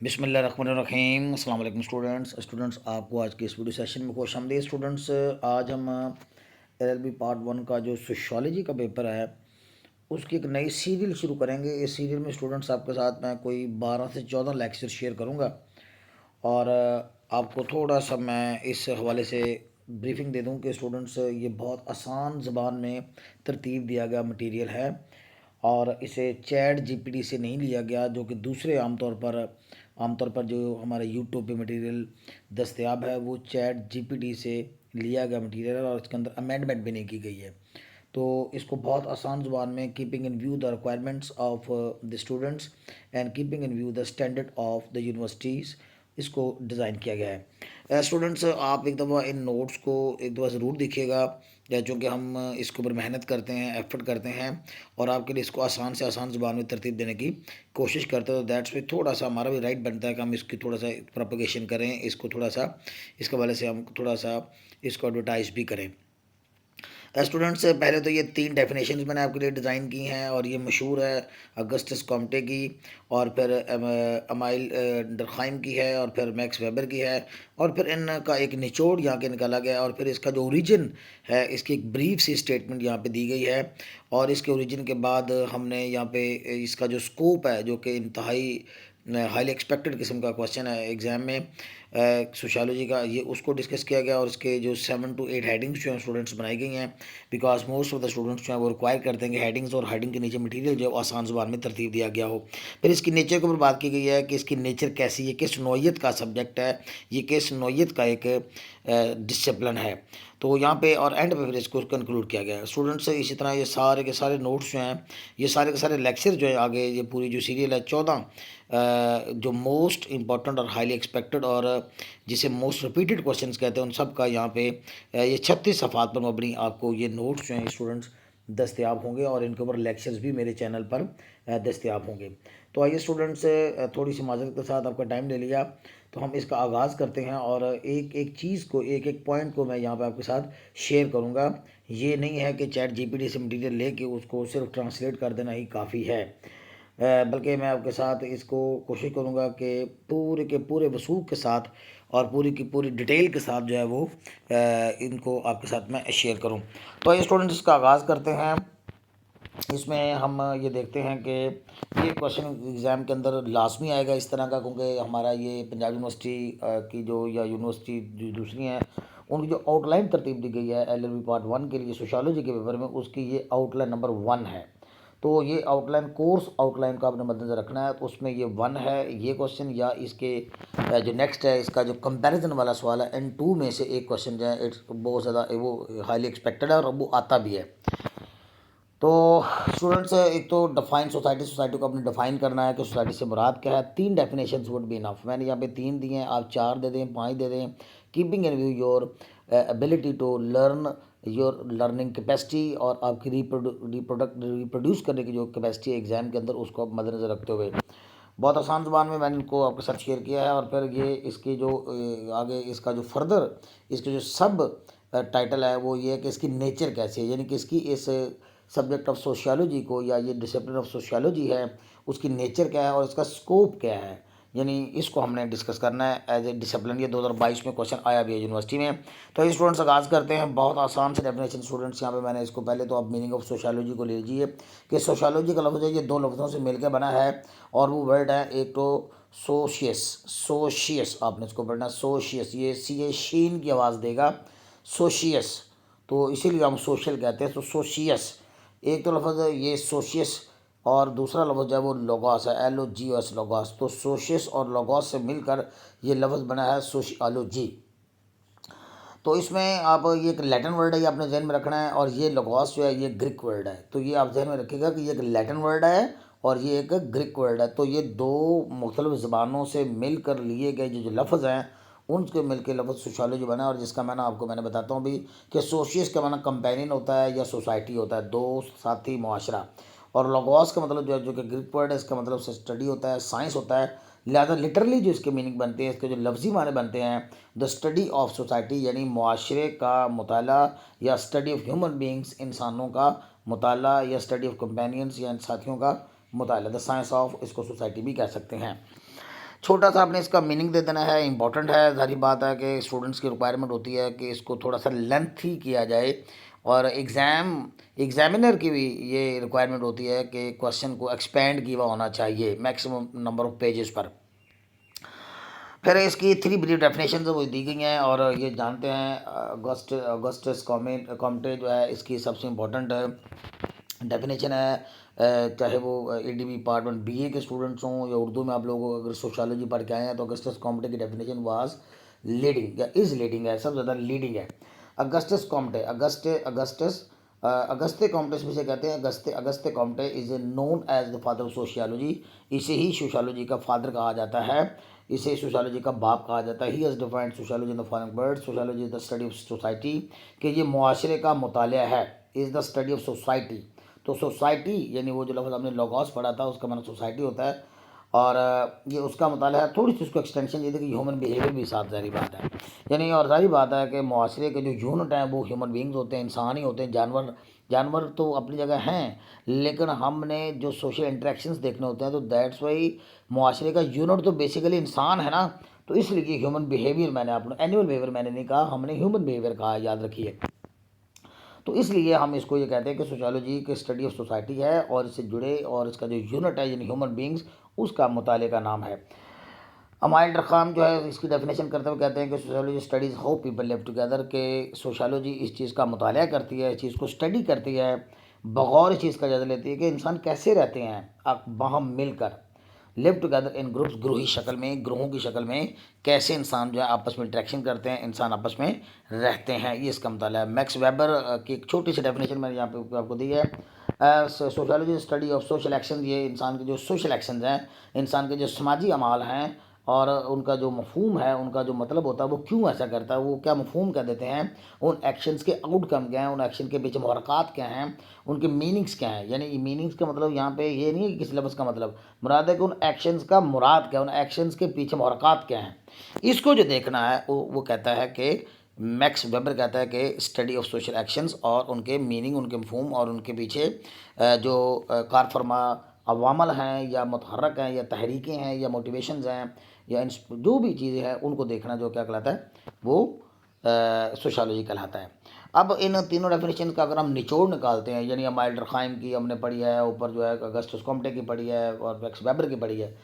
बिस्मिल्लाहिर्रहमानिर्रहीम। अस्सलाम वालेकुम स्टूडेंट्स आपको आज के इस वीडियो सेशन में खुशामदीद। स्टूडेंट्स आज हम LLB पार्ट 1 का जो सोशियोलॉजी का पेपर है उसकी एक नई सीरियल शुरू करेंगे। इस सीरियल में स्टूडेंट्स आपके साथ मैं कोई 12 से 14 लेक्चर शेयर करूँगा और आपको थोड़ा सा मैं इस हवाले से ब्रीफिंग दे दूं कि स्टूडेंट्स ये बहुत आसान ज़बान में तरतीब दिया गया मटेरियल है और इसे चैट जीपीटी से नहीं लिया गया, जो कि दूसरे आमतौर पर जो हमारे यूट्यूब पे मटेरियल दस्तयाब है वो चैट जीपीटी से लिया गया मटेरियल है और इसके अंदर अमेंडमेंट भी नहीं की गई है। तो इसको बहुत आसान ज़ुबान में keeping in view the requirements of the students and keeping in view the standard of the universities इसको डिज़ाइन किया गया है। स्टूडेंट्स आप एक दफ़ा इन नोट्स को एक दफ़ा ज़रूर देखिएगा, चूँकि हम इसके ऊपर मेहनत करते हैं, एफर्ट करते हैं और आपके लिए इसको आसान से आसान ज़ुबान में तरतीब देने की कोशिश करते हैं। तो दैट्स पे थोड़ा सा हमारा भी राइट बनता है कि हम इसकी थोड़ा सा प्रोपगेशन करें, इसको थोड़ा सा इसके हवाले से हम थोड़ा सा इसको एडवर्टाइज भी करें। स्टूडेंट्स पहले तो ये 3 डेफिनेशंस मैंने आपके लिए डिज़ाइन की हैं और ये मशहूर है अगस्टस कॉम्टे की और फिर अमाइल डरखाइम की है और फिर मैक्स वेबर की है और फिर इनका एक निचोड़ यहाँ के निकाला गया और फिर इसका जो ओरिजिन है इसकी एक ब्रीफ सी स्टेटमेंट यहाँ पे दी गई है और इसके ओरिजिन के बाद हमने यहाँ पे इसका जो स्कोप है, जो कि इंतहाई हाईली एक्सपेक्टेड किस्म का क्वेश्चन है एग्ज़ाम में सोशियोलॉजी का, ये उसको डिस्कस किया गया और इसके जो 7 to 8 हेडिंग्स जो हैं स्टूडेंट्स बनाई गई हैं, because most of the students जो हैं वो रिक्वायर करते हैं कि हेडिंग्स और हेडिंग के नीचे मटेरियल जो है आसान ज़ुबान में तरतीब दिया गया हो। फिर इसकी नेचर के ऊपर बात की गई है कि इसकी नेचर कैसी है, किस नौइयत का सब्जेक्ट है, ये किस नौइयत का एक डिसिप्लिन है। तो यहाँ पे और एंड पे फिर इसको कंक्लूड किया गया है। स्टूडेंट्स इसी तरह ये सारे के सारे नोट्स जो हैं, ये सारे के सारे लेक्चर जो है आगे ये पूरी जो सीरियल है 14 जो मोस्ट इंपॉर्टेंट और हाईली एक्सपेक्टेड और जिसे मोस्ट रिपीटेड क्वेश्चंस कहते हैं उन सब का यहाँ पे ये 36 सफ़ात पर मबनी आपको ये नोट्स जो हैं स्टूडेंट्स दस्तयाब होंगे और इनके ऊपर लेक्चर्स भी मेरे चैनल पर दस्तयाब होंगे। तो आइए स्टूडेंट्स थोड़ी सी माजरत के साथ आपका टाइम ले लिया तो हम इसका आगाज़ करते हैं और एक एक चीज़ को एक एक पॉइंट को मैं यहाँ पे आपके साथ शेयर करूँगा। ये नहीं है कि चैट जीपीटी से मटीरियल लेके उसको सिर्फ ट्रांसलेट कर देना ही काफ़ी है, बल्कि मैं आपके साथ इसको कोशिश करूँगा कि पूरे के पूरे वसूख के साथ और पूरी की पूरी डिटेल के साथ जो है वो इनको आपके साथ मैं शेयर करूँ। तो ये स्टूडेंट्स इसका आगाज़ करते हैं। इसमें हम ये देखते हैं कि ये क्वेश्चन एग्ज़ाम के अंदर लाजमी आएगा इस तरह का, क्योंकि हमारा ये पंजाब यूनिवर्सिटी की जो या यूनिवर्सिटी जो दूसरी हैं उनकी जो आउटलाइन तरतीब दी गई है LLB पार्ट 1 के लिए सोशियोलॉजी के पेपर में, उसकी ये आउटलाइन नंबर 1 है। तो ये आउटलाइन कोर्स आउटलाइन का आपने मद्देनजर रखना है, तो उसमें ये 1 है ये क्वेश्चन, या इसके जो नेक्स्ट है इसका जो कंपैरिजन वाला सवाल है N2 में से एक क्वेश्चन जो है इट्स बहुत ज़्यादा वो हाईली एक्सपेक्टेड है और वो आता भी है। तो स्टूडेंट्स एक तो डिफाइन सोसाइटी को आपने डिफाइन करना है कि सोसाइटी से मुराद क्या है। 3 डेफिनेशंस वुड बी इनफ। मैंने यहाँ पे 3 दिए हैं, आप 4 दे दें, 5 दे दें। Keeping in view your ability to learn, your learning capacity और आपकी रिप्रोड्यूस करने की जो कैपेसिटी है एग्ज़ाम के अंदर, उसको आप मद्देनजर रखते हुए बहुत आसान ज़ुबान में मैंने इनको आपके साथ शेयर किया है। और फिर ये इसकी जो आगे इसका जो फर्दर इसके जो सब टाइटल है वो ये है कि इसकी नेचर कैसी है, यानी कि इसकी इस सब्जेक्ट ऑफ सोशियोलॉजी को या ये डिसिप्लिन ऑफ सोशियोलॉजी है उसकी नेचर क्या है और इसका स्कोप क्या है, यानी इसको हमने डिस्कस करना है एज ए डिसिप्लिन। ये 2022 में क्वेश्चन आया भी है यूनिवर्सिटी में। तो ये स्टूडेंट्स आगाज़ करते हैं। बहुत आसान से डेफिनेशन स्टूडेंट्स यहाँ पे मैंने इसको पहले तो आप मीनिंग ऑफ सोशियोलॉजी को ले लीजिए कि सोशियोलॉजी का लफ्ज़ है ये 2 लफ्ज़ों से मिलकर बना है और वो वर्ड है एक तो सोशियस आपने इसको पढ़ना सोशियस, ये सी शीन की आवाज़ देगा सोशियस, तो इसीलिए हम सोशल कहते हैं। तो सोशियस एक तो लफ्ज़ है ये सोशियस और दूसरा लफ्ज़ जो है वो लोगोस है, LOGOS लोगोस। तो सोशियस और लोगोस से मिलकर ये लफ्ज़ बना है सोशियोलॉजी। तो इसमें आप ये एक लैटिन वर्ड है, ये आपने जहन में रखना है, और ये लोगोस जो है ये ग्रीक वर्ड है। तो ये आप जहन में रखिएगा कि ये एक लैटिन वर्ड है और ये एक ग्रीक वर्ड है। तो ये 2 मुख्तलिफ ज़बानों से मिलकर लिए गए जो लफ्ज़ हैं उनके मिलकर लफ्ज़ सोशियोलॉजी बना, और जिसका मैंने बताता हूँ भी कि सोशियस का माना कंपेनियन होता है या सोसाइटी होता है, दोस्त साथी मुआशरा। और लोगोस का मतलब जो है जो कि ग्रीक वर्ड है, इसका मतलब स्टडी होता है, साइंस होता है। लिहाजा लिटरली जो इसके मीनिंग बनते हैं, इसके जो लफ्ज़ी माने बनते हैं द स्टडी ऑफ सोसाइटी, यानी मुआशरे का मुताला या स्टडी ऑफ ह्यूमन बींग्स, इंसानों का मुताला, या स्टडी ऑफ कंपेनियंस या साथियों का मुताला, द साइंस ऑफ, इसको सोसाइटी भी कह सकते हैं। छोटा सा आपने इसका मीनिंग दे देना है, इंपॉर्टेंट है। सारी बात है कि स्टूडेंट्स की रिक्वायरमेंट होती है कि इसको थोड़ा सा लेंथी किया जाए, और एग्जामिनर की भी ये रिक्वायरमेंट होती है कि क्वेश्चन को एक्सपेंड किया होना चाहिए मैक्सिमम नंबर ऑफ पेजेस पर। फिर इसकी 3 ब्रीफ डेफिनेशन वो दी गई हैं, और ये जानते हैं ऑगस्टस कॉम्टे जो है इसकी सबसे इम्पोर्टेंट डेफिनेशन है। चाहे वो एडीबी पार्ट 1 बीए के स्टूडेंट्स हों या उर्दू में आप लोग अगर सोशियोलॉजी पढ़ के आए हैं तो ऑगस्टस कॉम्टे की डेफिनेशन वाज लीडिंग या इज़ लीडिंग है, सबसे ज़्यादा लीडिंग है। अगस्टस कॉम्टे अगस्ते कॉम्टे से कहते हैं। Auguste Comte is known as the father of sociology. इसे ही सोशियोलॉजी का फादर कहा जाता है, इसे सोशियोलॉजी का बाप कहा जाता है। He has defined sociology in the following words: sociology is the study of society, कि ये मुआशरे का मुतालिया है। Is the study of society, तो सोसाइटी यानी वो जो लफ्ज़ हमने लोगोस पढ़ा था उसका मतलब सोसाइटी होता है, और ये उसका मुतालिया है। थोड़ी सी उसको एक्सटेंशन ये थी कि ह्यूमन बिहेवियर भी साथ जारी बात है, यानी और सारी बात है कि मुआशरे के जो यूनिट हैं वो ह्यूमन बींग्स होते हैं, इंसान ही होते हैं। जानवर तो अपनी जगह हैं, लेकिन हमने जो सोशल इंटरेक्शंस देखने होते हैं तो दैट्स वाई मुआशरे का यूनिट तो बेसिकली इंसान है ना। तो इसलिए ह्यूमन बिहेवियर, मैंने आपने एनिमल बिहेवियर मैंने नहीं कहा, हमने ह्यूमन बिहेवियर कहा, याद रखिए। तो इसलिए हम इसको ये कहते हैं कि सोशियोलॉजी की स्टडी ऑफ सोसाइटी है, और इससे जुड़े और इसका जो यूनिट है यानी ह्यूमन बींग्स, उसका मुताले का नाम है। अमाइल रखाम जो है इसकी डेफिनेशन करते हुए कहते हैं कि sociology studies how people live together, के सोशियोलॉजी इस चीज़ का मुताला करती है, इस चीज़ को स्टडी करती है, बगौर इस चीज़ का जायजा लेती है कि इंसान कैसे रहते हैं बाहम मिलकर, लिव टुगेदर इन ग्रुप्स, ग्रोहों की शक्ल में कैसे इंसान जो है आपस में इंटरेक्शन करते हैं, इंसान आपस में रहते हैं, ये इसका मुताला है। मैक्स वेबर की एक छोटी सी डेफिनेशन मैंने यहाँ पे आपको दी है। Sociology study of social action, ये इंसान के जो सोशल एक्शंस हैं, इंसान के जो समाजी अमाल हैं और उनका जो मफहूम है, उनका जो मतलब होता है, वो क्यों ऐसा करता है, वो क्या मफहूम क्या देते हैं, उन एक्शंस के आउटकम क्या हैं, उन एक्शन के पीछे मुहरक़ात क्या हैं, उनके मीनिंग्स क्या हैं। यानी मीनिंग्स का मतलब यहाँ पे ये नहीं है कि किसी लफ्ज़ का मतलब, मुराद है कि उन एक्शंस का मुराद क्या है, उन एक्शंस के पीछे मुहरक़ात क्या हैं, इसको जो देखना है वो कहता है कि मैक्स वेबर कहता है कि स्टडी ऑफ सोशल एक्शंस और उनके मीनिंग, उनके मफहूम और उनके पीछे जो कार फरमा अवामल हैं या मुतहर्रक हैं या तहरीकें हैं या मोटिवेशंस हैं या जो भी चीज़ें हैं उनको देखना जो क्या कहलाता है, वो सोशियोलॉजी कहलाता है। अब इन तीनों डेफिनेशन का अगर हम निचोड़ निकालते हैं, यानी अमाइल रखाइम की हमने पढ़ी है, ऊपर जो है अगस्टस कॉम्टे की पढ़ी है और मैक्स वेबर की पढ़ी है,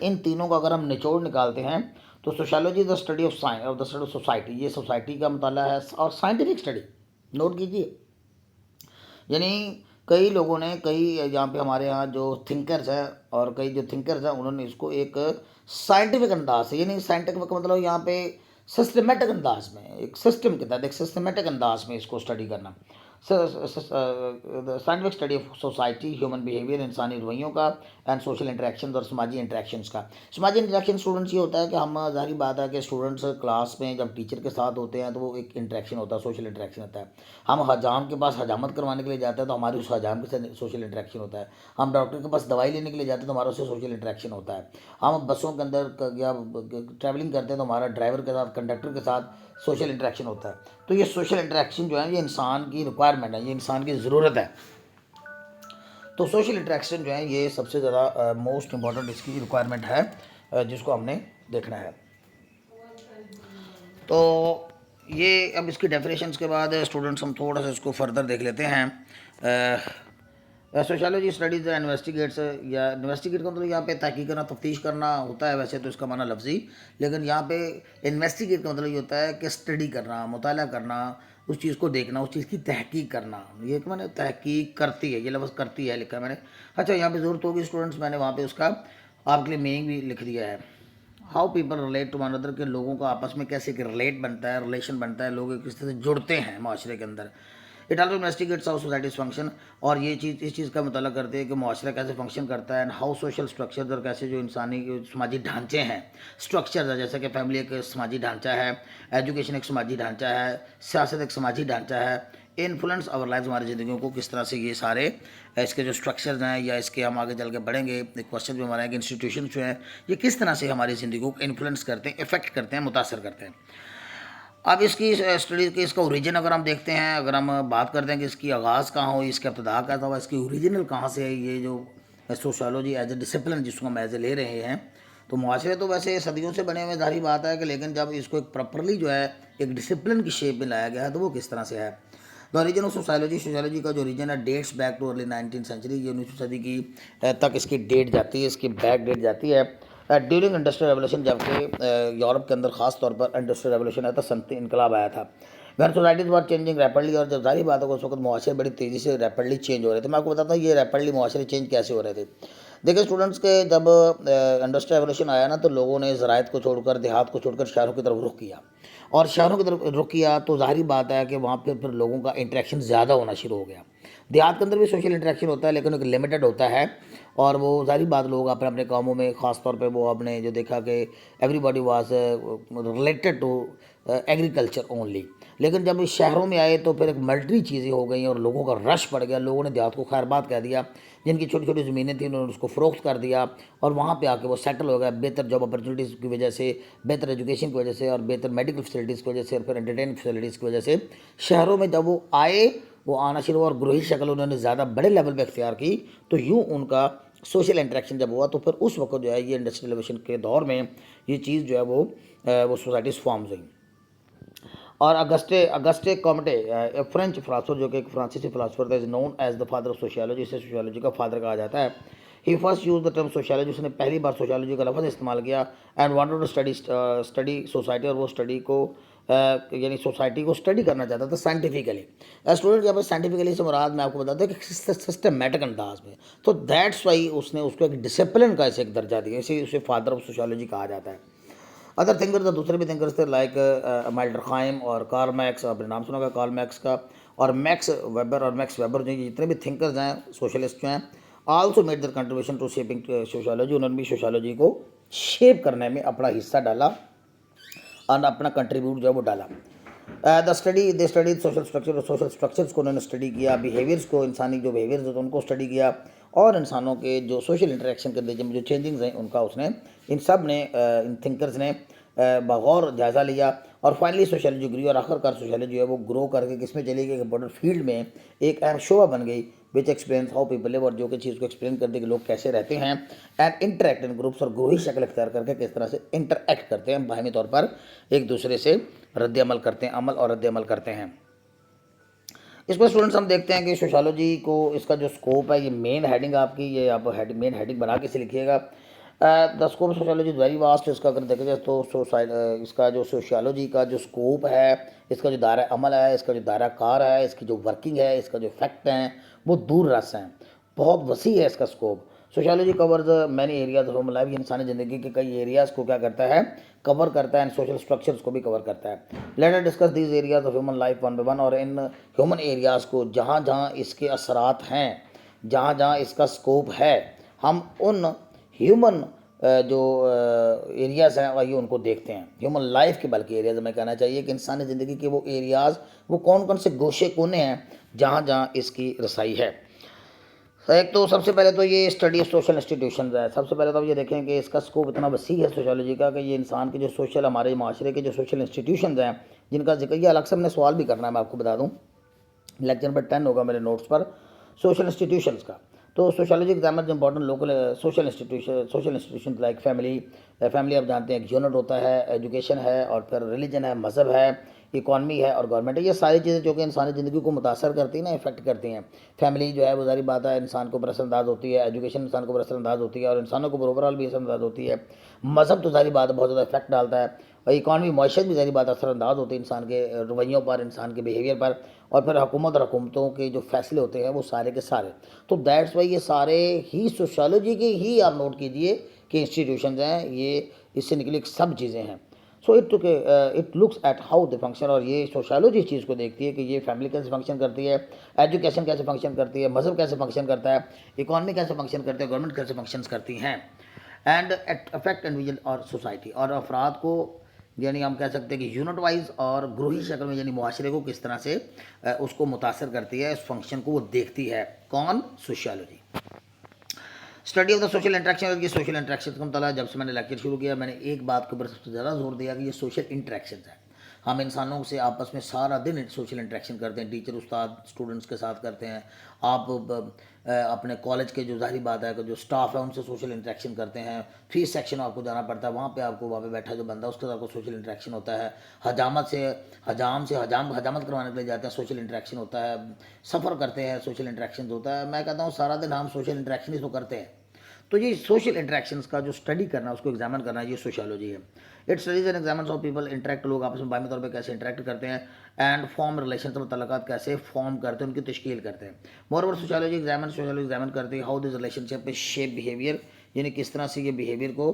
इन तीनों का अगर हम निचोड़ निकालते हैं तो sociology the study of science of the study of society, ये सोसाइटी का मुताला है और साइंटिफिक स्टडी, नोट कीजिए। यानी कई लोगों ने यहाँ पे हमारे यहाँ जो थिंकर्स हैं और कई जो थिंकर्स हैं उन्होंने इसको एक साइंटिफिक अंदाज से, यानी साइंटिफिक का मतलब यहाँ पे सिस्टमेटिक अंदाज में, एक सिस्टम के तहत एक सिस्टमेटिक अंदाज में इसको स्टडी करना। Scientific study of society, human behaviour, इंसानी रवैयों का, एंड सोशल इंटरेक्शंस और समाजी इंटरेक्शंस का। समाजी इंटरेक्शन स्टूडेंट्स ये होता है कि हम, जाहिर बात है कि स्टूडेंट्स क्लास में जब टीचर के साथ होते हैं तो वो एक इंटरेक्शन होता है, सोशल इंटरेक्शन होता है। हम हजाम के पास हजामत करवाने के लिए जाते हैं तो हमारे उस हजाम के साथ सोशल इंटरेक्शन होता है। हम डॉक्टर के पास दवाई लेने के लिए जाते हैं तो हमारा उससे सोशल इंटरेक्शन होता है। हम बसों के अंदर या ट्रैवलिंग करते हैं तो हमारा ड्राइवर के साथ, कंडक्टर के साथ सोशल इंटरेक्शन होता है। तो ये सोशल इंटरेक्शन जो है ये इंसान की रिक्वायरमेंट है, ये इंसान की ज़रूरत है। तो सोशल इंटरेक्शन जो है ये सबसे ज़्यादा मोस्ट इम्पॉर्टेंट इसकी रिक्वायरमेंट है, जिसको हमने देखना है। तो ये अब इसकी डेफिनेशंस के बाद स्टूडेंट्स हम थोड़ा सा इसको फर्दर देख लेते हैं। सोशियोलॉजी स्टडीज़ इन्वेस्टिगेट्स, या इन्वेस्टिगेट का मतलब यहाँ पे तहकीक करना, तफ्तीश करना होता है वैसे तो इसका माना लफ्ज़ी, लेकिन यहाँ पे इन्वेस्टिगेट का मतलब ये होता है कि स्टडी करना, मुताला करना, उस चीज़ को देखना, उस चीज़ की तहकीक करना। ये कि मैंने तहकीक करती है, ये लफ्ज़ करती है लिखा है मैंने। अच्छा, यहाँ पे ज़रूरत होगी स्टूडेंट्स, मैंने वहाँ पे उसका आपके लिए मीनिंग भी लिख दिया है। How people relate to one other, के लोगों का आपस में कैसे एक रिलेट बनता है, रिलेशन बनता है, लोग एक दूसरे से जुड़ते हैं माशरे के अंदर। It also investigates how societies function, और ये चीज़ इस चीज़ का मुताला करते हैं कि माशरा कैसे फंक्शन करता है, एंड हाउ सोशल स्ट्रक्चर, और कैसे जो इंसानी समाजी ढांचे हैं, स्ट्रक्चर है, जैसे कि फैमिली एक समाजी ढांचा है, एजुकेशन एक समाजी ढांचा है, सियासत एक समाजी ढांचा है, इन्फ्लुएंस आवर लाइफ, हमारी ज़िंदगियों को किस तरह से ये सारे इसके जो स्ट्रक्चर्स हैं, या इसके हम आगे चल के बढ़ेंगे एक क्वेश्चन भी हमारा है कि इंस्टीट्यूशन जो हैं ये किस तरह से हमारी ज़िंदगी को इन्फ्लुएंस करते हैं, इफ़ेक्ट करते हैं, मुतासर करते हैं। अब इसकी स्टडी के इसका ओरिजिन अगर हम देखते हैं, अगर हम बात करते हैं कि इसकी आगाज़ कहाँ हो, इसका इब्तिदा कैसा हुआ, इसकी ओरिजिनल कहाँ से है, ये जो सोशियोलॉजी एज ए डिसिप्लिन जिसको हम एज ए ले रहे हैं, तो मुआशरे तो वैसे सदियों से बने हुए, जाहिर बात है कि, लेकिन जब इसको एक प्रॉपरली जो है एक डिसिप्लिन की शेप में लाया गया है तो वो किस तरह से है। The origin of sociology, sociology का जो ओरिजिन है dates back to early 19th century, ये 19वीं सदी की तक इसकी डेट जाती है, इसकी बैक डेट जाती है। ड्यूरिंग इंडस्ट्रियल रेवोल्यूशन, जबकि यूरोप के अंदर खास तौर पर इंडस्ट्रियल रेवोल्यूशन आया था, सनती इनकलाब आया था। When societies were changing rapidly, और जब जाहिर बात है उस वक्त मुआशरे बड़ी तेज़ी से रैपिडली चेंज हो रहे थे। मैं आपको बताता हूँ ये रैपिडली मुआशरे चेंज कैसे हो रहे थे। देखिए स्टूडेंट्स के, जब इंडस्ट्रियल रेवोल्यूशन आया ना तो लोगों ने ज़रायत को छोड़कर, देहात को छोड़कर शहरों की तरफ रुख किया, और शहरों की तरफ रुख किया तो जाहिर बात है कि वहाँ पर फिर लोगों का इंटरेक्शन ज़्यादा होना शुरू हो गया। देहात के अंदर भी सोशल इंटरेक्शन होता है लेकिन एक लिमिटेड होता है, और वो जाहिर बात लोग अपने अपने कामों में, ख़ास तौर पे वो आपने जो देखा कि everybody was related to agriculture only. लेकिन जब इस शहरों में आए तो फिर एक मल्टी चीज़ें हो गई और लोगों का रश पड़ गया, लोगों ने देहात को खैरबाद कह दिया, जिनकी छोटी छोटी ज़मीनें थी उन्होंने उसको फ़रोख्त कर दिया और वहाँ पे आके वो सेटल हो गया, बेहतर जॉब अपॉर्चुनिटीज़ की वजह से, बेहतर एजुकेशन की वजह से, और बेहतर मेडिकल फैसिलिटीज़ की वजह से, और फिर एंटरटेनमेंट फैसिलिटीज़ की वजह से शहरों में जब वो आए, वो आना शुरू हुआ और गृही शक्ल उन्होंने ज़्यादा बड़े लेवल पर इख्तियार की, तो यूँ उनका सोशल इंटरेक्शन जब हुआ तो फिर उस वक्त जो है ये इंडस्ट्रियल रेवोल्यूशन के दौर में ये चीज़ जो है वो सोसाइटीज़ फॉर्म हुई। और अगस्टे कॉमटे, फ्रेंच फिलासफर, जो कि एक फ्रांसीसी फिलासफर था, is known as the father of sociology, इसे सोशियोलॉजी का फादर कहा जाता है। He first used the term sociology, उसने पहली बार सोशियोलॉजी का लफ्ज़ इस्तेमाल किया, and wanted to study society, और वो स्टडी को यानी सोसाइटी को स्टडी करना चाहता था साइंटिफिकली। स्टूडेंट जब साइंटिफिकली से मुराद मैं आपको बताता हूँ कि सिस्टमेटिक अंदाज में, तो दैट्स वाई उसने उसको एक डिसिप्लिन का ऐसे एक दर्जा दिया, इसे उसे फादर ऑफ सोशियोलॉजी कहा जाता है। अदर थिंकर्स, दूसरे भी थिंकर्स थे, लाइक माइल्डरखाइम और कार्ल मैक्स, आपने नाम सुना होगा कार्ल मैक्स का, और मैक्स वेबर, और मैक्स वेबर जो जितने भी थिंकर्स हैं, सोशलिस्ट जो हैं, also made their contribution to shaping sociology, उन्होंने भी सोशियोलॉजी को शेप करने में अपना हिस्सा डाला और अपना कंट्रीब्यूट जो है वो डाला। दे स्टडी सोशल स्ट्रक्चर, और सोशल स्ट्रक्चर्स को उन्होंने स्टडी किया, बिहेवियर्स को, इंसानी जो बिहेवियर्स होते हैं उनको स्टडी किया, और इंसानों के जो सोशल इंटरेक्शन के लिए जो चेंजिंग्स हैं उनका उसने, इन सब ने, इन थिंकर्स ने बगौर जायज़ा लिया, और फाइनली सोशियोलॉजी ग्री, और आखिरकार सोशियोलॉजी है वो ग्रो करके किसमें चली गई कि बॉर्डर फील्ड में एक अहम शोबा बन गई, विच एक्सप्लेन्स हाउ पीपल लिव, और जो कि चीज़ को एक्सप्लेन कर दे कि लोग कैसे रहते हैं, एंड इंटरेक्ट इन ग्रुप्स, और ग्रोही शक्ल इख्तियार करके किस तरह से इंटरेक्ट करते हैं, बाहमी तौर पर एक दूसरे से रद्द-ए-अमल करते हैं, अमल और रद्द-ए-अमल करते हैं। इसमें स्टूडेंट्स हम देखते हैं कि सोशियोलॉजी को, इसका जो स्कोप है, ये मेन हेडिंग आपकी, ये आप मेन हेडिंग बना के से लिखिएगा। The scope sociology very vast, इसका अगर देखा जाए तो इसका जो सोशियोलॉजी का जो स्कोप है, इसका जो दायरा अमल है, इसका जो दायरा कार है, इसकी जो वर्किंग है, इसका जो फैक्ट हैं, वो दूर रस हैं, बहुत वसी है इसका scope. Sociology covers many areas of human life, इंसानी ज़िंदगी के कई एरियाज़ को क्या करता है, कवर करता है, एंड सोशल स्ट्रक्चर्स को भी कवर करता है। Let us discuss these areas of human life one by one, और इन ह्यूमन एरियाज़ को, जहाँ जहाँ इसके असरात हैं, जहाँ जहाँ इसका स्कोप है, हम उन ह्यूमन जो एरियाज़ हैं आइए उनको देखते हैं। ह्यूमन लाइफ के बल्कि एरियाज़ में कहना चाहिए कि इंसानी ज़िंदगी के वो एरियाज़, वो कौन कौन से गोशे कोने हैं जहाँ जहाँ इसकी रसाई है। एक तो सबसे पहले तो ये स्टडी ऑफ सोशल इंस्टीट्यूशन है। सबसे पहले तो आप ये देखें कि इसका स्कोप इतना वसी है सोशियोलॉजी का कि ये इंसान के जो सोशल, हमारे माशरे के जो सोशल इंस्टीट्यूशन हैं जिनका जिक्र, ये अलग से हमने सवाल भी करना है, मैं आपको बता दूँ, लेक्चर नंबर 10 होगा मेरे नोट्स पर सोशल इंस्टीट्यूशंस का। तो sociology exams important local social institution like family आप जानते हैं एक यूनिट होता है, एजुकेशन है, और फिर रिलीजन है, मज़हब है, इकॉनमी है, और गवर्नमेंट है। ये सारी चीज़ें जो कि इंसानी ज़िंदगी को मुतासर करती हैं ना, इफेक्ट करती हैं। फैमिली जो है वो ज़ाहिर बात है इंसान को ऊपर असरअंदाज होती है, एजुकेशन इंसान को ऊपर असरअंदाज होती है, और इंसानों को ओवरऑल भी असरअंदाज होती है। मज़हब तो ज़ाहिर बात है बहुत ज़्यादा इफेक्ट डालता है, और इकॉनमी मईशत भी ज़ाहिर बात असरअंदाज होती है इंसान के रवैयों पर, इंसान के बिहेवियर पर, और फिर हुकूमत और हुकूमतों के जो फैसले होते हैं वो सारे के सारे। तो दैट्स वाई ये सारे ही सोशियोलॉजी के ही आप नोट कीजिए कि इंस्टीट्यूशन हैं, ये इससे निकली सब चीज़ें हैं। So it looks at how the function, और ये सोशियोलॉजी इस चीज़ को देखती है कि ये फैमिली कैसे फंक्शन करती है, एजुकेशन कैसे फंक्शन करती है, मज़हब कैसे फंक्शन करता है, इकॉनमी कैसे फंक्शन करती है, गवर्नमेंट कैसे फंक्शन करती हैं, एंड अफेक्ट इंडिविजुअल और सोसाइटी, और अफराद को, यानी हम कह सकते हैं कि यूनिट वाइज और ग्रोही शक्ल में, यानी मुआशरे को किस तरह से उसको मुतासर करती है, इस फंक्शन को वो देखती है। कौन? Sociology. Study of the social interaction, ये सोशल इंटरेक्शन का मतलब, जब से मैंने लेक्चर शुरू किया मैंने एक बात के ऊपर सबसे ज़्यादा जोर दिया कि ये सोशल इंटरेक्शन है। हम इंसानों से आपस में सारा दिन सोशल इंटरेक्शन करते हैं, टीचर उस्ताद स्टूडेंट्स के साथ करते हैं। आप अपने कॉलेज के जो ज़ाहिर बात है कि जो स्टाफ है उनसे सोशल इंटरेक्शन करते हैं। फीस सेक्शन आपको जाना पड़ता है, वहाँ पे आपको वहाँ पे बैठा जो बंदा उसके साथ आपको सोशल इंटरेक्शन होता है। हजामत करवाने के लिए जाते हैं, सोशल इंटरेक्शन होता है। सफ़र करते हैं, सोशल इंटरेक्शन होता है। मैं कहता हूँ सारा दिन हम सोशल इंटरेक्शन ही तो करते हैं। तो ये सोशल इंटरेक्शंस का जो स्टडी करना, उसको एग्जामिन करना, ये सोशियोलॉजी है। It studies and examines of people interact, लोग आपस में बायमी तौर पे कैसे इंटरेक्ट करते हैं, एंड फॉर्म रिलेशन और तल्लुकात कैसे फॉर्म करते हैं, उनकी तश्कील करते हैं। मोर ओवर सोशियोलॉजी एग्जामिन करती है how this relationship is shape behaviour, यानी किस तरह से ये बिहेवियर को,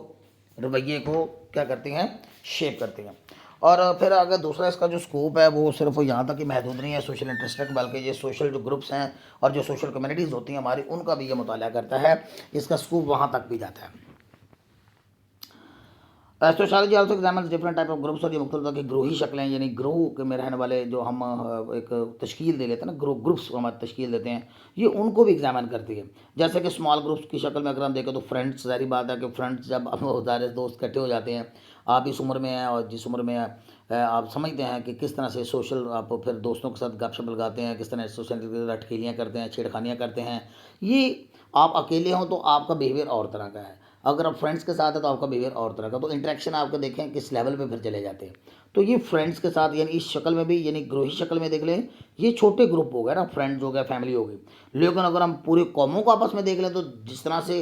रवैये को क्या करती हैं, शेप करती हैं। और फिर अगर दूसरा इसका जो स्कोप है वो सिर्फ यहाँ तक ही महदूद नहीं है सोशल इंटरेस्ट, बल्कि ये सोशल जो ग्रुप्स हैं और जो सोशल कम्युनिटीज़ होती हैं हमारी, उनका भी ये मुताला करता है। इसका स्कोप वहाँ तक भी जाता है। Sociology also examines different type of groups, और ये मुख्तलिफ तरह की ग्रोही शक्लें, यानी ग्रोह में रहने वाले जो हम एक तश्कील दे लेते हैं ना, ग्रुप्स को हम तश्कील देते हैं, ये उनको भी एग्जामिन करती है। जैसे कि स्मॉल ग्रुप्स की शक्ल में अगर हम देखें तो फ्रेंड्स, ज़ाहिर बात है कि फ्रेंड्स जब सारे दोस्त इकट्ठे हो जाते हैं, आप इस उम्र में हैं और जिस उम्र में आप समझते हैं कि किस तरह से सोशल आप फिर दोस्तों के साथ गपशप लगाते हैं, किस तरह सोशल अटखेलियाँ करते हैं, छेड़खानियाँ करते हैं। ये आप अकेले हों तो आपका बिहेवियर और तरह का है, अगर आप फ्रेंड्स के साथ है तो आपका बिहेवियर और तरह का। तो इंटरेक्शन आपको देखें किस लेवल पे फिर चले जाते हैं। तो ये फ्रेंड्स के साथ, यानी इस शक्ल में भी, यानी ग्रोही शक्ल में देख लें, ये छोटे ग्रुप हो गए ना, फ्रेंड्स हो गया, फैमिली हो गई। लेकिन अगर हम पूरे कौमों को आपस में देख लें तो जिस तरह से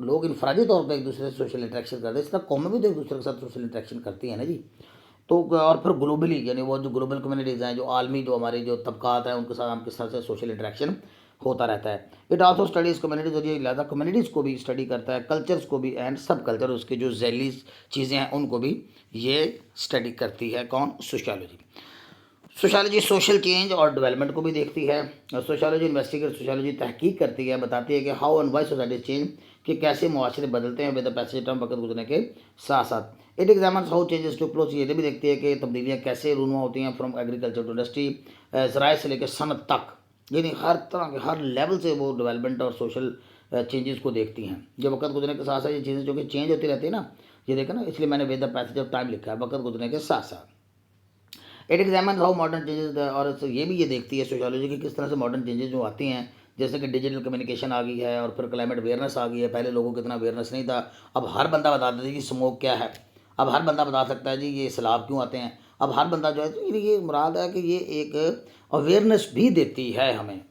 लोग इनफरादी तौर पर एक दूसरे से सोशल इंटरेक्शन करते हैं, इस तरह कौमें भी तो एक दूसरे के साथ सोशल इंटरेक्शन करती हैं ना जी। तो और फिर ग्लोबली, यानी वो जो ग्लोबल कम्युनिटीज़ हैं, जो आलमी जो हमारे जो तबकात हैं, उनके साथ हम किस तरह से सोशल इंटरेक्शन होता रहता है। इट आल्सो स्टडीज़ कम्युनिटीज़, और ये लिहाजा कम्युनिटीज़ को भी स्टडी करता है, कल्चर्स को भी, एंड सब कल्चर, उसके जो झैली चीज़ें हैं उनको भी ये स्टडी करती है। कौन? सोशियोलॉजी। सोशियोलॉजी सोशल चेंज और डेवलपमेंट को भी देखती है। सोशियोलॉजी इन्वेस्टिगेट, सोशियोलॉजी तहकीक करती है, बताती है कि how and why society change, कि कैसे मुआशरे बदलते हैं विद द पैसेज टाइम, वक्त गुजरने के साथ साथ। It examines how changes to close, ये भी देखती है कि तब्दीलियाँ कैसे रूनुमा होती हैं फ्रॉम एग्रीकल्चर टू इंडस्ट्री, ज़राए से लेकर सनत तक, यानी हर तरह के हर लेवल से वो डेवलपमेंट और सोशल चेंजेस को देखती हैं। जब वक्त गुजरने के साथ साथ ये चीज़ें जो कि चेंज होती रहती है ना, ये देखा ना, इसलिए मैंने with the passage of time लिखा है, वक्त गुजरने के साथ साथ। It examine how modern changes, और ये भी ये देखती है सोशियोलॉजी की किस तरह से मॉडर्न चेंजेस जो आती हैं, जैसे कि डिजिटल कम्युनिकेशन आ गई है और फिर क्लाइमेट अवेयरनेस आ गई है। पहले लोगों को इतना अवेयरनेस नहीं था, अब हर बंदा बता देता है कि स्मोक क्या है, अब हर बंदा बता सकता है जी ये सैलाब क्यों आते हैं, अब हर बंदा जो है, तो ये मुराद है कि ये एक अवेयरनेस भी देती है हमें,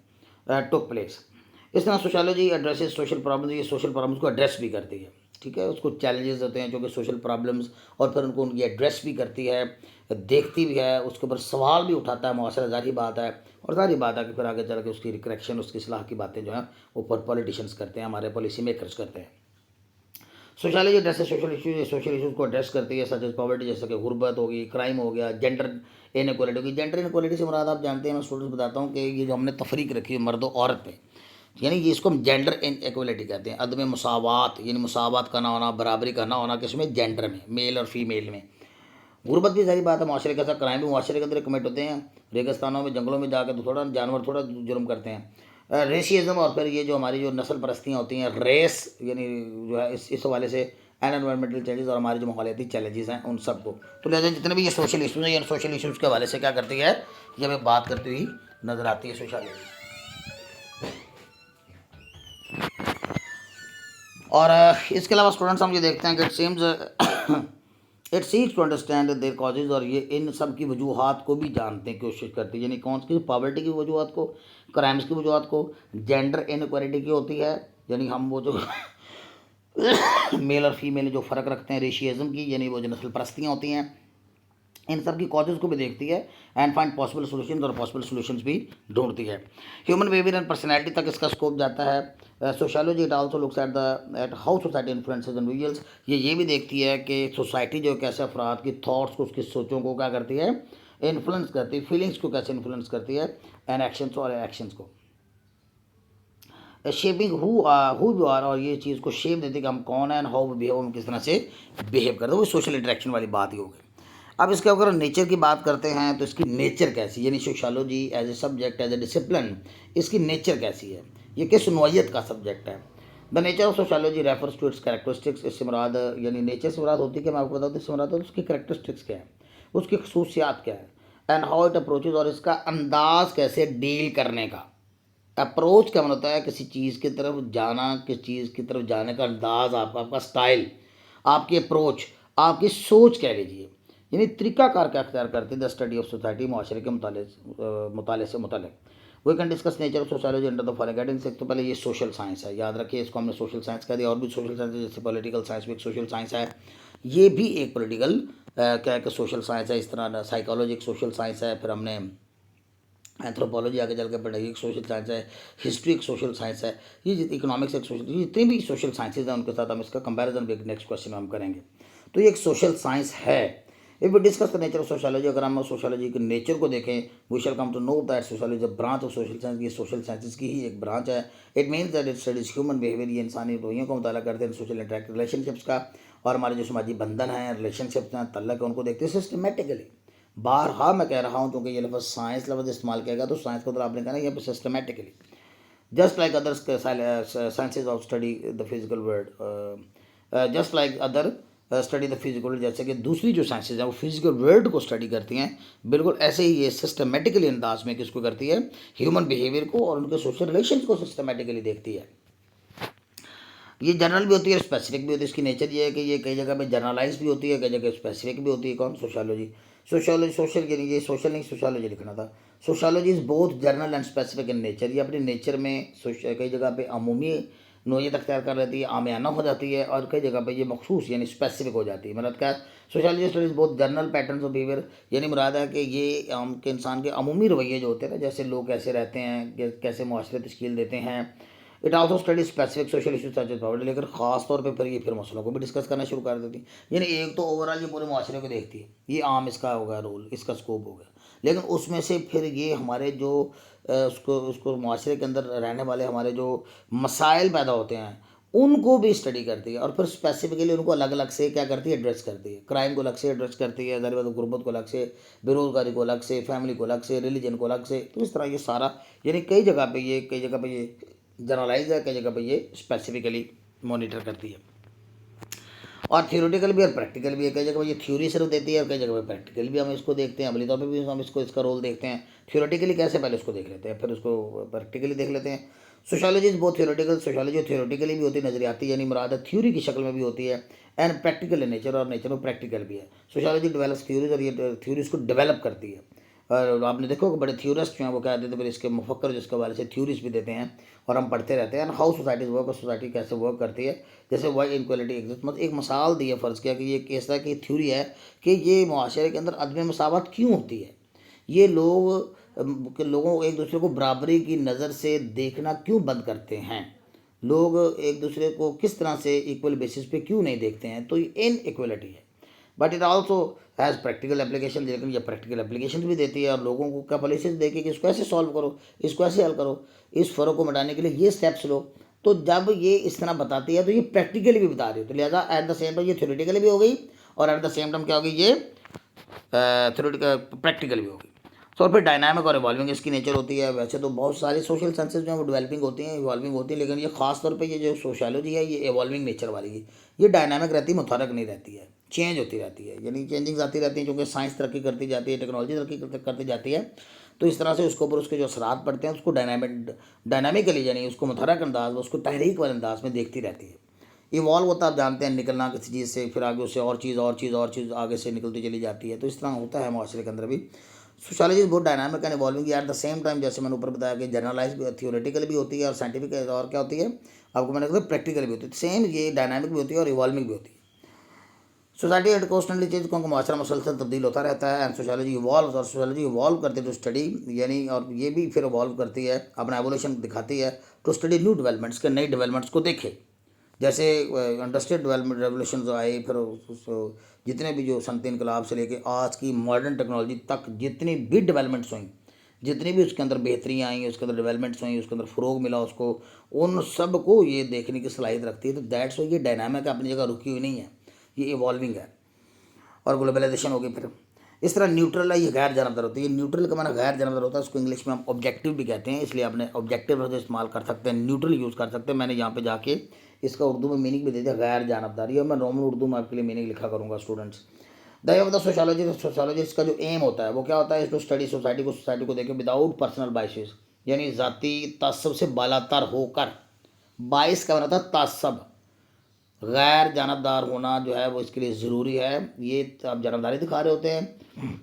टुक प्लेस। इस तरह सोशियोलॉजी एड्रेसेस सोशल प्रॉब्लम्स, ये सोशल प्रॉब्लम्स को एड्रेस भी करती है, ठीक है। उसको चैलेंजेस होते हैं जो कि सोशल प्रॉब्लम्स, और फिर उनको उनकी एड्रेस भी करती है, देखती भी है, उसके ऊपर सवाल भी उठाता है मुआशरा, ज़ाहिर बात है। और ज़ाहिर बात है कि फिर आगे चल के उसकी करेक्शन, उसकी इस्लाह की बातें जो हैं ऊपर पॉलिटिशियंस करते हैं, हमारे पॉलिसी मेकर्स करते हैं। सोशल एड्रेस सोशल इशूज़ को एड्रेस करती है, सच एज पॉवर्टी, जैसे कि गुर्बत होगी, क्राइम हो गया, जेंडर इनक्वालिटी होगी। जेंडर इनक्वालिटी से मुराद आप जानते हैं, मैं स्टूडेंट्स बताता हूँ कि ये जो हमने तफरीक रखी है मर्द और औरत पे, यानी ये इसको हम जेंडर इनक्वालिटी कहते हैं, अदम मसावात, यानी मसावात का ना होना, बराबरी का ना होना, किसमें? जेंडर में, मेल और फीमेल में। गुर्बत भी सारी बात है, माशरे के साथ क्राइम भी माशरे के अंदर कमिट होते हैं। रेगिस्तानों में, जंगलों में जाकर तो थोड़ा जानवर थोड़ा जुर्म करते हैं। रेशियज़म, और फिर ये जो हमारी जो नस्ल परस्तियाँ होती हैं, रेस, यानी जो है इस हवाले से एनवायरमेंटल चेंजेस और हमारे जो माहौलियाती चैलेंजेस हैं उन सबको। तो लिहाजा जितने भी ये सोशल इशूज़ हैं, ये सोशल इशूज़ के हवाले से क्या करती है, ये हमें बात करती हुई नजर आती है सोशियोलॉजी। और इसके अलावा स्टूडेंट्स हम ये देखते हैं कि it seeks to understand their causes, और ये इन सब की वजूहात को भी जानने की कोशिश करती है, यानी कौन सी? पॉवर्टी की वजूहात को, क्राइम्स की वजूहात को, जेंडर इनक्वालिटी की होती है, यानी हम वो जो मेल और फीमेल जो फ़र्क रखते हैं, रेशियज़म की, यानी वो जो नस्ल परस्तियाँ होती हैं, इन सब की कॉजेज़ को भी देखती है, एंड फाइंड पॉसिबल सॉल्यूशंस, और पॉसिबल सॉल्यूशंस भी ढूंढती है। ह्यूमन बिहेवियर एंड पर्सनैलिटी तक इसका स्कोप जाता है। Sociology it also looks at how society influences individuals, ये भी देखती है कि सोसाइटी जो कैसे अफराद की थॉट्स को, उसकी सोचों को क्या करती है, इन्फ्लुएंस करती है, फीलिंग्स को कैसे इन्फ्लुएंस करती है, एंड एक्शंस और एक्शंस को। शेपिंग हु यू आर, और ये चीज़ को शेप देती है कि हम कौन है, एंड हाउ बिहेव, हम किस तरह से बिहेव करते हैं, वो सोशल इंटरेक्शन वाली बात ही हो गई। अब इसके अगर नेचर की बात करते हैं तो इसकी नेचर कैसी, यानी sociology as a subject, as a discipline, इसकी नेचर कैसी है, ये किस नौइयत का सब्जेक्ट है। The nature of sociology refers to its characteristics, इससे मुराद, यानी नेचर से मुराद होती है कि मैं आपको बता दूँ, इससे मुराद उसकी कैरेक्टरिस्टिक्स क्या है, उसकी खसूसियात क्या है, एंड हाउ इट अप्रोचेज, और इसका अंदाज कैसे डील करने का। अप्रोच क्या होता है, किसी चीज़ की तरफ जाना, किस चीज़ की तरफ जाने का अंदाज, आपका स्टाइल, आपकी अप्रोच, आपकी सोच कह लीजिए, यानी तरीक़ाकार क्या अख्तियार करती है द स्टडी ऑफ सोसाइटी, माशरे के मुताले से मुतल्लिक़। We can discuss nature of sociology under the following guidance. एक तो पहले ये सोशल साइंस है, याद रखिए इसको हमने सोशल साइंस कह दिया। और भी सोशल साइंस है, जैसे पॉलिटिकल साइंस भी एक सोशल साइंस है, ये भी एक पॉलिटिकल क्या है कि सोशल साइंस है। इस तरह साइकोलॉजी एक सोशल साइंस है, फिर हमने एंथ्रोपोलॉजी आगे चल के पढ़ेगी, एक सोशल साइंस है, हिस्ट्री एक सोशल साइंस है, ये इकोनॉमिक्स एक सोशल, जितनी भी सोशल साइंसेज हैं उनके साथ हम इसका कंपैरिजन भी नेक्स्ट क्वेश्चन में हम करेंगे। तो ये एक सोशल साइंस है। If we discuss the nature of sociology, अगर हम सोशोलॉजी के नेचर को देखें, we shall come to know that sociology is a branch of social science, ये सोशल साइंसेज की ही एक ब्रांच है। It means that it studies human behaviour, ये इंसानी रवैयों का मुताला करते हैं, सोशल इंटरेक्ट रिलेशनशिप्स का, और हमारे जो समाजी बंधन हैं, रिलेशनशिप्स हैं, तल्लक है, उनको देखते हैं सिस्टमेटिकली। बारहा मैं कह रहा हूँ, क्योंकि ये लफ्ज़ साइंस लफ्ज़ इस्तेमाल किया गया, तो साइंस को तो आपने कहना यहाँ पे systematically, just like other sciences of study the physical world, just like other study the physical world, जैसे कि दूसरी जो साइंसेज हैं वो फिजिकल वर्ल्ड को स्टडी करती हैं, बिल्कुल ऐसे ही ये सिस्टमेटिकली अंदाज में किसको करती है, ह्यूमन बिहेवियर को और उनके सोशल रिलेशंस को सिस्टमेटिकली देखती है। ये जनरल भी होती है, स्पेसिफिक भी होती है। इसकी नेचर ये है कि ये कई जगह पे जनरलाइज भी होती है, कई जगह स्पेसिफिक भी होती है। कौन? सोशोलॉजी। सोशोलॉजी सोशल के लिए, ये सोशल नहीं सोशोलॉजी लिखना था। Sociology is both general and specific in nature, ये अपने नेचर में कई जगह पे अमूमी नोयत अख्तियार कर लेती है, आमियाना हो जाती है, और कई जगह पे ये मखसूस यानी स्पेसिफिक हो जाती है। मतलब क्या, सोशोलॉजी स्टडीज़ बहुत जनरल पैटर्न्स ऑफ बिहेवियर, यानी मुराद है कि ये के इंसान के अमूमी रवैये जो होते हैं ना, जैसे लोग कैसे रहते हैं, कैसे मुआशरे तश्कील देते हैं। It also study specific social issues such as poverty, लेकिन ख़ास तौर पे फिर ये फिर मसलों को भी डिस्कस करना शुरू कर देती है। यानी एक तो ओवरऑल ये पूरे मुआशरे को देखती है, ये आम इसका हो गया रोल, इसका स्कोप हो गया, लेकिन उसमें से फिर ये हमारे जो उसको मुआशरे के अंदर रहने वाले हमारे जो मसाइल पैदा होते हैं उनको भी स्टडी करती है, और फिर स्पेसिफिकली उनको अलग अलग से क्या करती है, एड्रेस करती है। क्राइम को अलग से एड्रेस करती है, गुर्बत को अलग से, बेरोज़गारी को अलग से, फैमिली को अलग से, रिलीजन को अलग से। तो इस तरह ये सारा, यानी कई जगह पे ये जनरलाइज है, कई जगह पे ये स्पेसिफिकली मॉनिटर करती है। और थियोरेटिकल भी और प्रैक्टिकल भी है, कई जगह ये थ्योरी सिर्फ देती है और कई जगह पे प्रैक्टिकल भी हम इसको देखते हैं, अमली तौर पे भी हम इसका रोल देखते हैं। थियोरेटिकली कैसे, पहले उसको देख लेते हैं, फिर उसको प्रैक्टिकली देख लेते हैं। सोशोलॉजी इज बहुत थियोरेटिकल, सोशोलॉजी थियोरेटिकली भी होती है, नजरियाती यानी मुराद है थ्योरी की शक्ल में भी होती है, एंड प्रैक्टिकल इन नेचर, और नेचर में प्रैक्टिकल भी है। सोशोलॉजी डेवलप्स थ्योरीज, और ये थ्योरीज को डेवलप करती है। और आपने देखो कि बड़े थ्योरिस्ट जो हैं वो क्या देते हैं, फिर इसके मुफक्कर जिसके हवाले से थ्योरीज भी देते हैं, और हम पढ़ते रहते हैं। हाउ सोसाइटीज वर्क, और सोसाइटी कैसे वर्क करती है, जैसे वाई इनक्वालिटी एग्जिस्ट। मतलब एक मिसाल दी है, फ़र्ज़ किया कि ये केस है कि थ्योरी है कि ये मुआशरे के अंदर अदम मसावत क्यों होती है, ये लोग कि लोगों को एक दूसरे को बराबरी की नज़र से देखना क्यों बंद करते हैं, लोग एक दूसरे को किस तरह से इक्वल बेसिस पे क्यों नहीं देखते हैं, तो ये इन इक्वलिटी है। But it also has practical application, लेकिन ये प्रैक्टिकल एप्लीकेशन भी देती है, और लोगों को क्या पॉलिसीज देके कि इसको ऐसे सॉल्व करो, इसको ऐसे हल करो, इस फ़र्क को मिटाने के लिए ये स्टेप्स लो। तो जब ये इस तरह बताती है तो ये प्रैक्टिकली भी बता रही है, तो लिहाजा एट द सेम टाइम ये थ्योरेटिकली भी हो गई, और एट द सेम टाइम क्या होगी, ये थ्योरेटिकल प्रैक्टिकल भी होगी। तो और फिर डायनामिक और इवॉल्विंग इसकी नेचर होती है। वैसे तो बहुत सारी सोशल साइंसेज जो है वो डेवलपिंग होती हैं, इवॉल्विंग होती है, लेकिन ये खास तौर पे ये जो सोशियोलॉजी है ये इवॉल्विंग नेचर वाली है। ये डायनामिक रहती है, मुतहरक नहीं रहती है, चेंज होती रहती है, यानी चेंजिंग्स आती रहती हैं, क्योंकि साइंस तरक्की करती जाती है, टेक्नोलॉजी तरक्की करती जाती है। तो इस तरह से उसके ऊपर उसके जो असरात पड़ते हैं उसको डायनामिकली, यानी उसको मुतहरक अंदाज में, उसको तहरीक वाले अंदाज में देखती रहती है। इवॉल्व होता है, आप जानते हैं, निकलना किसी चीज़ से, फिर आगे उससे और चीज़ आगे से निकलती चली जाती है। तो इस तरह होता है माशरे के अंदर भी। सोशोलॉजी बहुत dynamic and evolving at the same time, जैसे मैंने ऊपर बताया कि जनरलाइज भी, थियोरेटिकल भी होती है, और साइंटिफिक, और क्या होती है आपको मैंने कहा प्रैक्टिकल भी होती है। सेम ये डायनामिक भी होती है और इवॉल्विंग भी होती है। सोसाइटी एट कॉन्स्टेंटली चेंज, क्योंकि माशरा मुसलसल तब्दील होता रहता है, एंड सोशोलॉजी इवॉल्व, और सोशोलॉजी इवॉल्व करती है टू स्टडी, यानी और ये भी फिर इवॉल्व करती है, अपना एवोल्यूशन दिखाती है, टू स्टडी न्यू डेवलपमेंट्स, के नई डेवलपमेंट्स को देखे। जैसे इंडस्ट्रियल डेवलपमेंट रेवोल्यूशन आए, फिर जितने भी जो सनती इनकलाब से लेके आज की मॉडर्न टेक्नोलॉजी तक जितनी भी डेवलपमेंट्स हुई, जितनी भी उसके अंदर बेहतरियाँ आई, उसके अंदर डेवलपमेंट्स हुई, उसके अंदर फ़रोग मिला उसको, उन सब को ये देखने की सलाहियत रखती है। तो दैट्स वो, ये डायनामिक अपनी जगह रुकी हुई नहीं है, ये इवॉल्विंग है। और ग्लोबलाइजेशन होगी फिर इस तरह न्यूट्रल है, ये गैर जानबदार होती है। न्यूट्रल का माना गैर जानबदार होता है, उसको इंग्लिश में हम ऑब्जेक्टिव भी कहते हैं, इसलिए आपने ऑब्जेक्टिव लफ्ज़ इस्तेमाल कर सकते हैं, न्यूट्रल यूज़ कर सकते हैं। मैंने यहाँ पे जाके इसका उर्दू में मीनिंग भी दे दिया, गैर जानबदारी, और मैं रोमन उर्दू में आपके लिए मीनिंग लिखा करूँगा students. The aim of the sociology, sociologist का जो एम होता है वो क्या होता है, टू स्टडी सोसाइटी को देखें विदाउट पर्सनल बाइसेस, यानी ज़ाती तासब से बालातर होकर। बाइस का मतलब तासब, गैर जानबदार होना जो है वो इसके लिए ज़रूरी है। ये आप जानबदारी दिखा रहे होते हैं,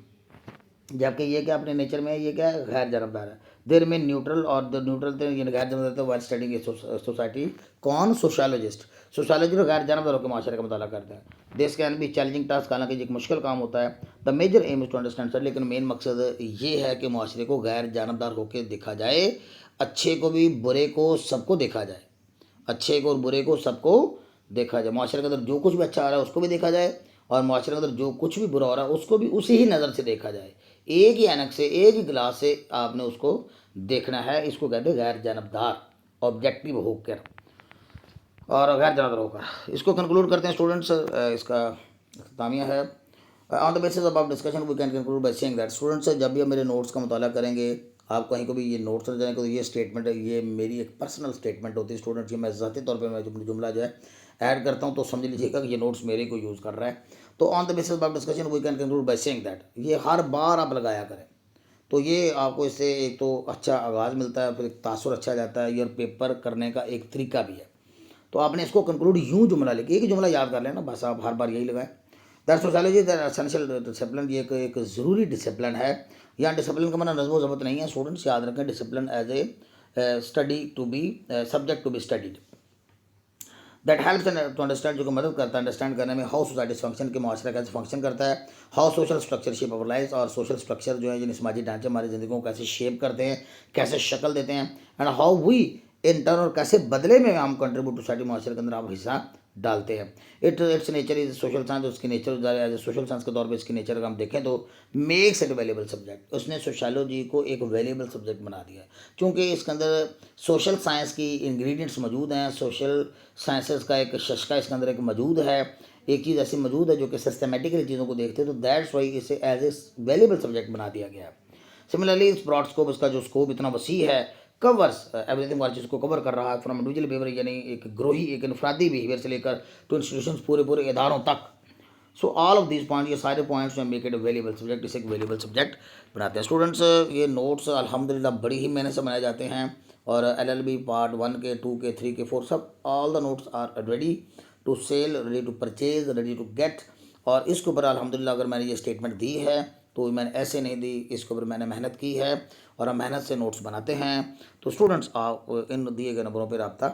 जबकि ये क्या अपने नेचर में ये क्या है, गैर जानबदार है। देर में न्यूट्रल और द न्यूट्रल थे, यानी गैर जानबदार वाइल स्टडिंग ए सोसाइटी। कौन, सोशोलॉजिस्ट। सोशोलॉजी गैर जानबदारों के माशरे का मुताला करते हैं। This can be challenging task, हालांकि ये एक मुश्किल काम होता है। The major aim is to understand sir, लेकिन मेन मकसद ये है कि माशरे को गैर जानबदार होकर देखा जाए, अच्छे को भी बुरे को सबको देखा जाए, अच्छे को और बुरे को सबको देखा जाए। माशरे के अंदर जो कुछ भी अच्छा आ रहा है उसको भी देखा जाए, और माशरे के अंदर जो कुछ भी बुरा हो रहा है उसको भी उसी ही नज़र से देखा जाए। एक ही ऐनक से, एक ही गिलास से आपने उसको देखना है। इसको कहते हैं गैर जानबदार, ऑब्जेक्टिव होकर और गैर जानबदार होकर। इसको कंक्लूड करते हैं स्टूडेंट्स, इसका तामिया है। On the basis of our discussion we can conclude by saying that students, जब भी आप मेरे नोट्स का मुताला करेंगे, आप कहीं को भी ये नोट्स रह जाएंगे तो ये स्टेटमेंट है, ये मेरी एक पर्सनल स्टेटमेंट होती है स्टूडेंट्स। ये मैं ज़ाती तौर पे मैं जुमला जो है ऐड करता हूँ, तो समझ लीजिएगा कि ये नोट्स मेरे को यूज़ कर रहा है। तो on the basis of discussion we can conclude by saying that, ये हर बार आप लगाया करें, तो ये आपको इससे एक तो अच्छा आगाज़ मिलता है, फिर एक तासुर अच्छा जाता है, ये पेपर करने का एक तरीका भी है। तो आपने इसको कंक्लूड यूँ जुमला लेके एक ही जुमला याद कर लेना, बस आप हर बार यही लगाएं। That sociology that essential discipline, ये एक ज़रूरी डिसिप्लिन है। यहाँ डिसिप्लिन का मतलब नज़्म ज़ब्त नहीं है स्टूडेंट्स, याद रखें discipline as a study to be subject to be studied. That helps to understand, जो कि मदद करता है अंडरस्टैंड करने में, हाउ सोसाइटी फंक्शन, के माशरा कैसे फंक्शन करता है, how social structure shape our life, और सोशल स्ट्रक्चर जो है यानी समाजी ढांचे हमारी ज़िंदगी को कैसे शेप करते हैं, कैसे शक्ल देते हैं, and how we in turn, और कैसे बदले में हम कंट्रीब्यूट टू सोसाइटी, माशरे के अंदर आप हिस्सा डालते हैं। Its nature is social science, उसकी nature as a social science के तौर पे इसकी नेचर अगर हम देखें तो मेक्स इट वैल्यूएबल सब्जेक्ट, उसने सोशोलॉजी को एक वैल्यूएबल सब्जेक्ट बना दिया है, क्योंकि इसके अंदर सोशल साइंस की इंग्रेडिएंट्स मौजूद हैं, सोशल साइंसेस का एक शशका इसके अंदर एक मौजूद है, एक चीज़ ऐसी मौजूद है जो कि सिस्टमेटिकली चीज़ों को देखते हैं, तो दैट्स वाई इसे एज ए वैल्यूएबल सब्जेक्ट बना दिया गया है। सिमिलरली इस ब्रॉड स्कोप, इसका जो स्कोप इतना वसी है, कवर्स एवरीथिंग, हर चीज़ को कवर कर रहा है, फ्रॉम इंडिविजुअल बिहेवियर, यानी एक ग्रोही एक इनफरादी बिहेवियर से लेकर टू इंस्टीट्यूशंस, पूरे इदारों तक। So all of these point, ये सारे पॉइंट्स जो make it a valuable subject, इसे एक वैल्यूएबल सब्जेक्ट बनाते हैं। स्टूडेंट्स, ये नोट्स अल्हम्दुलिल्लाह बड़ी ही मेहनत से बनाए जाते हैं, और LLB पार्ट 1 के 2 के 3 के 4 सब all the notes are ready to sell, ready to purchase, ready to get. और इसके ऊपर अल्हम्दुलिल्लाह अगर मैंने ये स्टेटमेंट दी है तो मैंने ऐसे नहीं दी, इसके ऊपर मैंने मेहनत की है और हम मेहनत से नोट्स बनाते हैं। तो स्टूडेंट्स, आप इन दिए गए नंबरों पर रब्ता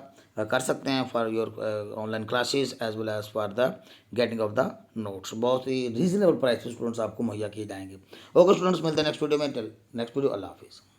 कर सकते हैं for your online classes as well as for the getting of the notes. बहुत ही रीजनेबल प्राइस पे स्टूडेंट्स आपको मुहैया किए जाएंगे। ओके स्टूडेंट्स, मिलते हैं नेक्स्ट वीडियो में। नेक्स्ट वीडियो, अल्लाह हाफिज़।